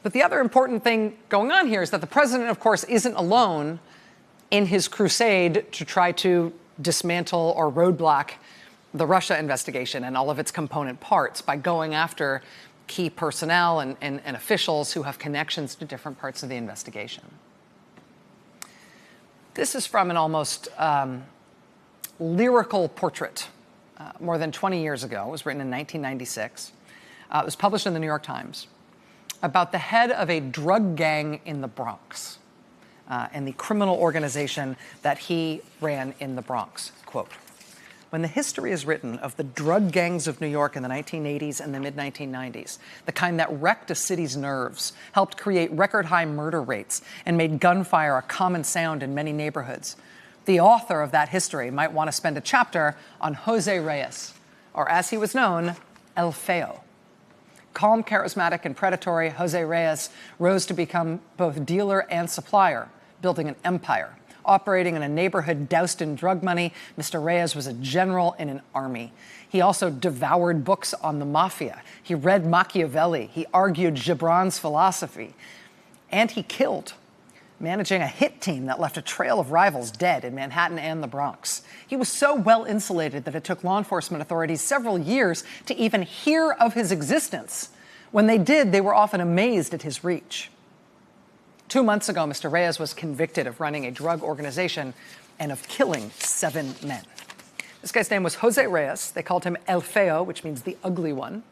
But the other important thing going on here is that the president, of course, isn't alone in his crusade to try to dismantle or roadblock the Russia investigation and all of its component parts by going after key personnel and officials who have connections to different parts of the investigation. This is from an almost lyrical portrait more than 20 years ago. It was written in 1996. It was published in the New York Times about the head of a drug gang in the Bronx and the criminal organization that he ran in the Bronx. Quote, "When the history is written of the drug gangs of New York in the 1980s and the mid-1990s, the kind that wrecked a city's nerves, helped create record-high murder rates, and made gunfire a common sound in many neighborhoods, the author of that history might want to spend a chapter on Jose Reyes, or as he was known, El Feo. Calm, charismatic, and predatory, Jose Reyes rose to become both dealer and supplier, building an empire. Operating in a neighborhood doused in drug money, Mr. Reyes was a general in an army. He also devoured books on the mafia. He read Machiavelli. He argued Gibran's philosophy. And he killed, managing a hit team that left a trail of rivals dead in Manhattan and the Bronx. He was so well insulated that it took law enforcement authorities several years to even hear of his existence. When they did, they were often amazed at his reach. 2 months ago, Mr. Reyes was convicted of running a drug organization and of killing 7 men. This guy's name was Jose Reyes. They called him El Feo, which means the ugly one.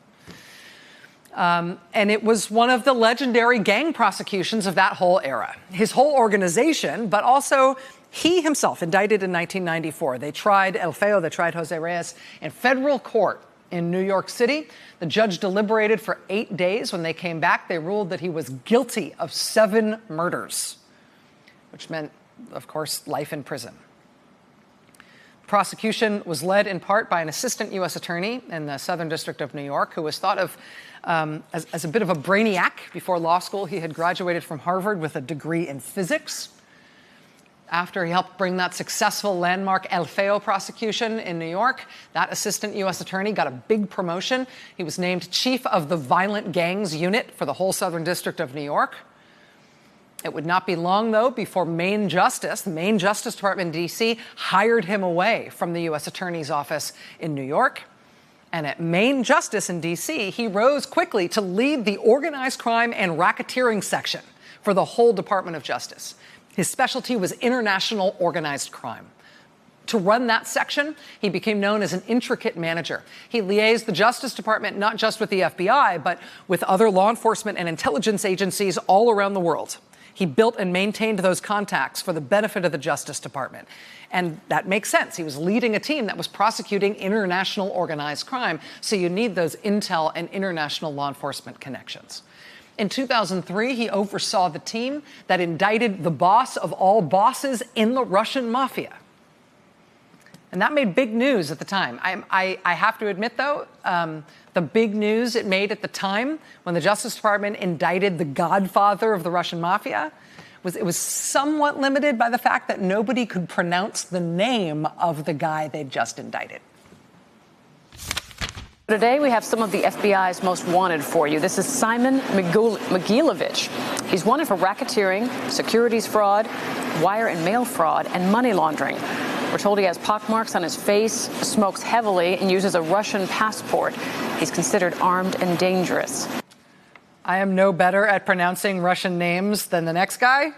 And it was one of the legendary gang prosecutions of that whole era. His whole organization, but also he himself, indicted in 1994. They tried El Feo, they tried Jose Reyes in federal court in New York City. The judge deliberated for 8 days. When they came back, they ruled that he was guilty of 7 murders, which meant, of course, life in prison. Prosecution was led in part by an assistant U.S. attorney in the Southern District of New York who was thought of as a bit of a brainiac. Before law school, he had graduated from Harvard with a degree in physics. After he helped bring that successful landmark El Feo prosecution in New York, that assistant U.S. attorney got a big promotion. He was named chief of the Violent Gangs Unit for the whole Southern District of New York. It would not be long, though, before the Main Justice Department in D.C. hired him away from the U.S. Attorney's Office in New York. And at Main Justice in D.C., he rose quickly to lead the organized crime and racketeering section for the whole Department of Justice. His specialty was international organized crime. To run that section, he became known as an intricate manager. He liaised the Justice Department not just with the FBI, but with other law enforcement and intelligence agencies all around the world. He built and maintained those contacts for the benefit of the Justice Department. And that makes sense. He was leading a team that was prosecuting international organized crime, so you need those intel and international law enforcement connections. In 2003, he oversaw the team that indicted the boss of all bosses in the Russian mafia. And that made big news at the time. I have to admit, though, the big news it made at the time when the Justice Department indicted the godfather of the Russian mafia was somewhat limited by the fact that nobody could pronounce the name of the guy they'd just indicted. Today, we have some of the FBI's most wanted for you. This is Simon Mogilevich. He's wanted for racketeering, securities fraud, wire and mail fraud, and money laundering. We're told he has pockmarks on his face, smokes heavily, and uses a Russian passport. He's considered armed and dangerous. I am no better at pronouncing Russian names than the next guy.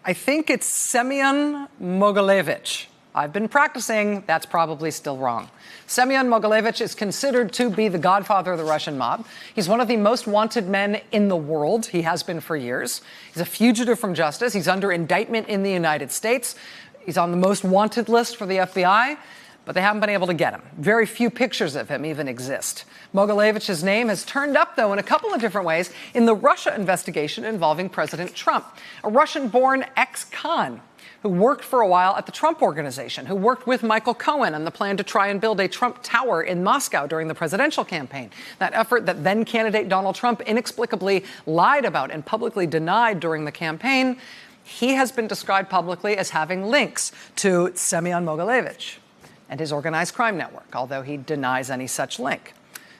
I think it's Semyon Mogilevich. I've been practicing. That's probably still wrong. Semyon Mogilevich is considered to be the godfather of the Russian mob. He's one of the most wanted men in the world. He has been for years. He's a fugitive from justice. He's under indictment in the United States. He's on the most wanted list for the FBI, but they haven't been able to get him. Very few pictures of him even exist. Mogilevich's name has turned up, though, in a couple of different ways in the Russia investigation involving President Trump. A Russian-born ex-con who worked for a while at the Trump Organization, who worked with Michael Cohen on the plan to try and build a Trump Tower in Moscow during the presidential campaign. That effort that then-candidate Donald Trump inexplicably lied about and publicly denied during the campaign. He has been described publicly as having links to Semyon Mogilevich and his organized crime network, although he denies any such link.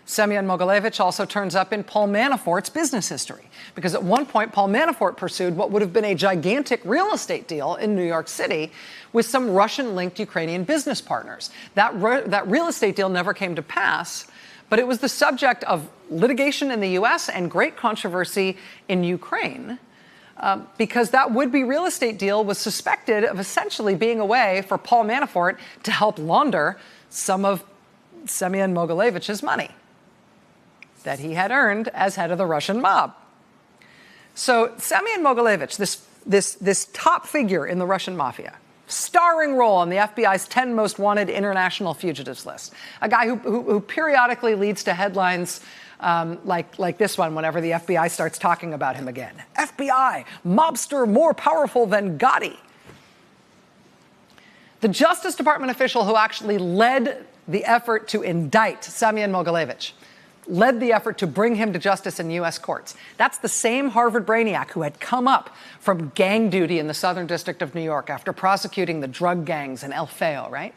Semyon Mogilevich also turns up in Paul Manafort's business history, because at one point, Paul Manafort pursued what would have been a gigantic real estate deal in New York City with some Russian-linked Ukrainian business partners. That real estate deal never came to pass, but it was the subject of litigation in the U.S. and great controversy in Ukraine, because that would-be real estate deal was suspected of essentially being a way for Paul Manafort to help launder some of Semyon Mogilevich's money that he had earned as head of the Russian mob. So Semyon Mogilevich, this top figure in the Russian mafia, starring role on the FBI's 10 most wanted international fugitives list, a guy who periodically leads to headlines like this one whenever the FBI starts talking about him again. FBI, mobster more powerful than Gotti. The Justice Department official who actually led the effort to indict Semyon Mogilevich, led the effort to bring him to justice in U.S. courts. That's the same Harvard brainiac who had come up from gang duty in the Southern District of New York after prosecuting the drug gangs in El Feo, right?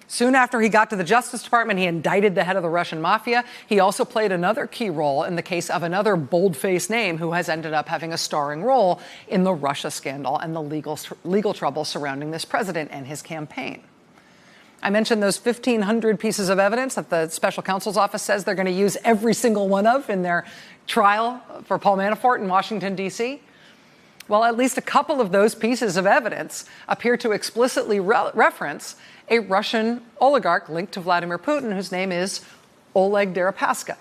Soon after he got to the Justice Department, he indicted the head of the Russian mafia. He also played another key role in the case of another bold-faced name who has ended up having a starring role in the Russia scandal and the legal trouble surrounding this president and his campaign. I mentioned those 1,500 pieces of evidence that the special counsel's office says they're going to use every single one of in their trial for Paul Manafort in Washington, D.C. Well, at least a couple of those pieces of evidence appear to explicitly reference a Russian oligarch linked to Vladimir Putin, whose name is Oleg Deripaska.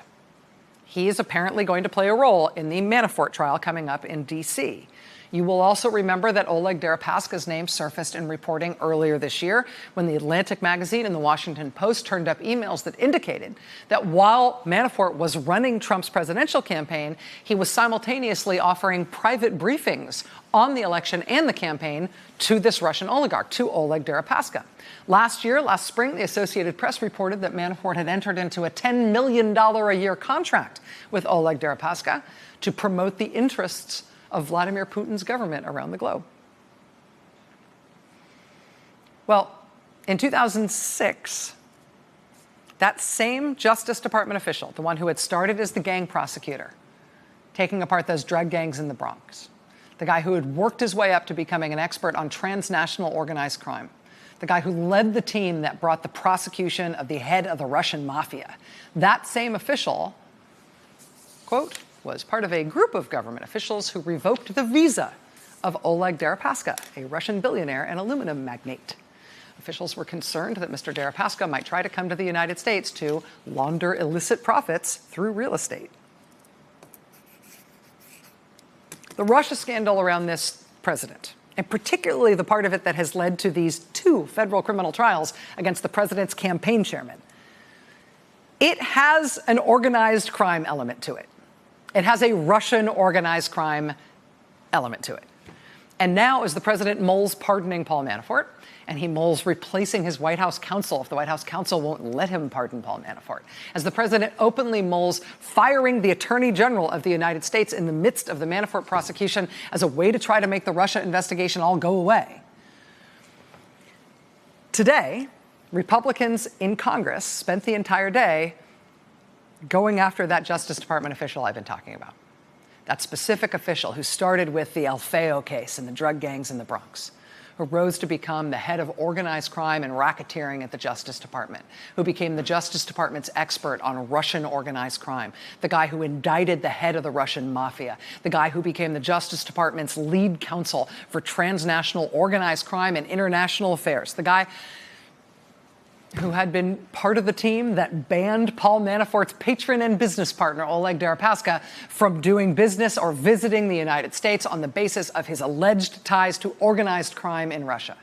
He is apparently going to play a role in the Manafort trial coming up in D.C. You will also remember that Oleg Deripaska's name surfaced in reporting earlier this year when the Atlantic magazine and the Washington Post turned up emails that indicated that while Manafort was running Trump's presidential campaign, he was simultaneously offering private briefings on the election and the campaign to this Russian oligarch, to Oleg Deripaska. Last spring, the Associated Press reported that Manafort had entered into a $10 million a year contract with Oleg Deripaska to promote the interests of Vladimir Putin's government around the globe. Well, in 2006, that same Justice Department official, the one who had started as the gang prosecutor, taking apart those drug gangs in the Bronx, the guy who had worked his way up to becoming an expert on transnational organized crime, the guy who led the team that brought the prosecution of the head of the Russian mafia, that same official, quote, was part of a group of government officials who revoked the visa of Oleg Deripaska, a Russian billionaire and aluminum magnate. Officials were concerned that Mr. Deripaska might try to come to the United States to launder illicit profits through real estate. The Russia scandal around this president, and particularly the part of it that has led to these 2 federal criminal trials against the president's campaign chairman, it has an organized crime element to it. It has a Russian organized crime element to it. And now, as the president mulls pardoning Paul Manafort, and he mulls replacing his White House counsel if the White House counsel won't let him pardon Paul Manafort, as the president openly mulls firing the Attorney General of the United States in the midst of the Manafort prosecution as a way to try to make the Russia investigation all go away. Today, Republicans in Congress spent the entire day going after that Justice Department official I've been talking about. That specific official who started with the El Feo case and the drug gangs in the Bronx, who rose to become the head of organized crime and racketeering at the Justice Department, who became the Justice Department's expert on Russian organized crime, the guy who indicted the head of the Russian mafia, the guy who became the Justice Department's lead counsel for transnational organized crime and international affairs, the guy who had been part of the team that banned Paul Manafort's patron and business partner, Oleg Deripaska, from doing business or visiting the United States on the basis of his alleged ties to organized crime in Russia.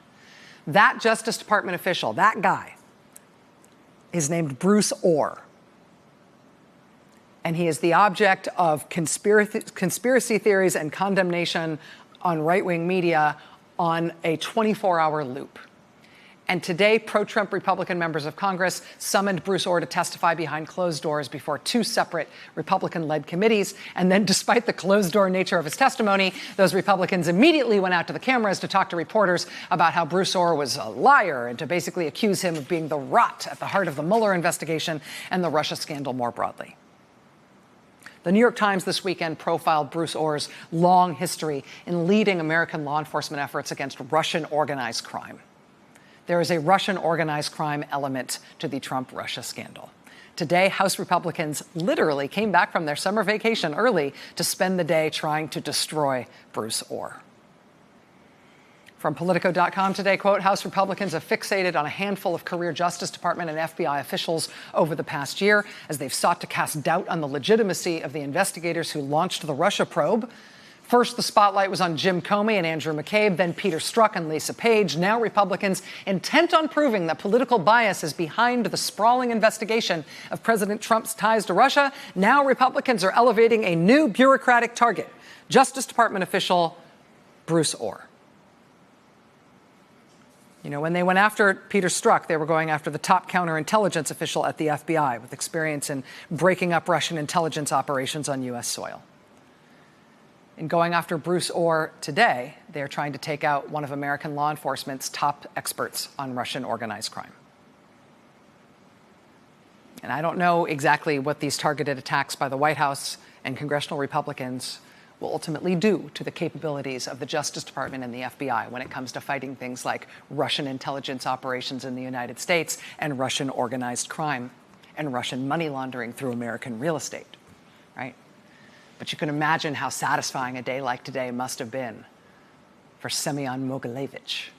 That Justice Department official, that guy, is named Bruce Orr. And he is the object of conspiracy theories and condemnation on right-wing media on a 24-hour loop. And today, pro-Trump Republican members of Congress summoned Bruce Ohr to testify behind closed doors before two separate Republican-led committees. And then, despite the closed-door nature of his testimony, those Republicans immediately went out to the cameras to talk to reporters about how Bruce Ohr was a liar and to basically accuse him of being the rot at the heart of the Mueller investigation and the Russia scandal more broadly. The New York Times this weekend profiled Bruce Ohr's long history in leading American law enforcement efforts against Russian organized crime. There is a Russian organized crime element to the Trump-Russia scandal. Today, House Republicans literally came back from their summer vacation early to spend the day trying to destroy Bruce Ohr. From Politico.com today, quote, House Republicans have fixated on a handful of career Justice Department and FBI officials over the past year as they've sought to cast doubt on the legitimacy of the investigators who launched the Russia probe. First, the spotlight was on Jim Comey and Andrew McCabe, then Peter Strzok and Lisa Page. Now Republicans, intent on proving that political bias is behind the sprawling investigation of President Trump's ties to Russia, now Republicans are elevating a new bureaucratic target, Justice Department official Bruce Ohr. You know, when they went after Peter Strzok, they were going after the top counterintelligence official at the FBI with experience in breaking up Russian intelligence operations on U.S. soil. In going after Bruce Ohr today, they are trying to take out one of American law enforcement's top experts on Russian organized crime. And I don't know exactly what these targeted attacks by the White House and congressional Republicans will ultimately do to the capabilities of the Justice Department and the FBI when it comes to fighting things like Russian intelligence operations in the United States and Russian organized crime and Russian money laundering through American real estate, right? But you can imagine how satisfying a day like today must have been for Semyon Mogilevich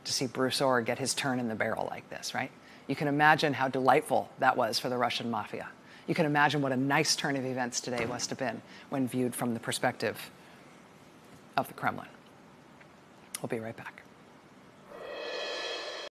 to see Bruce Ohr get his turn in the barrel like this, right? You can imagine how delightful that was for the Russian mafia. You can imagine what a nice turn of events today must have been when viewed from the perspective of the Kremlin. We'll be right back.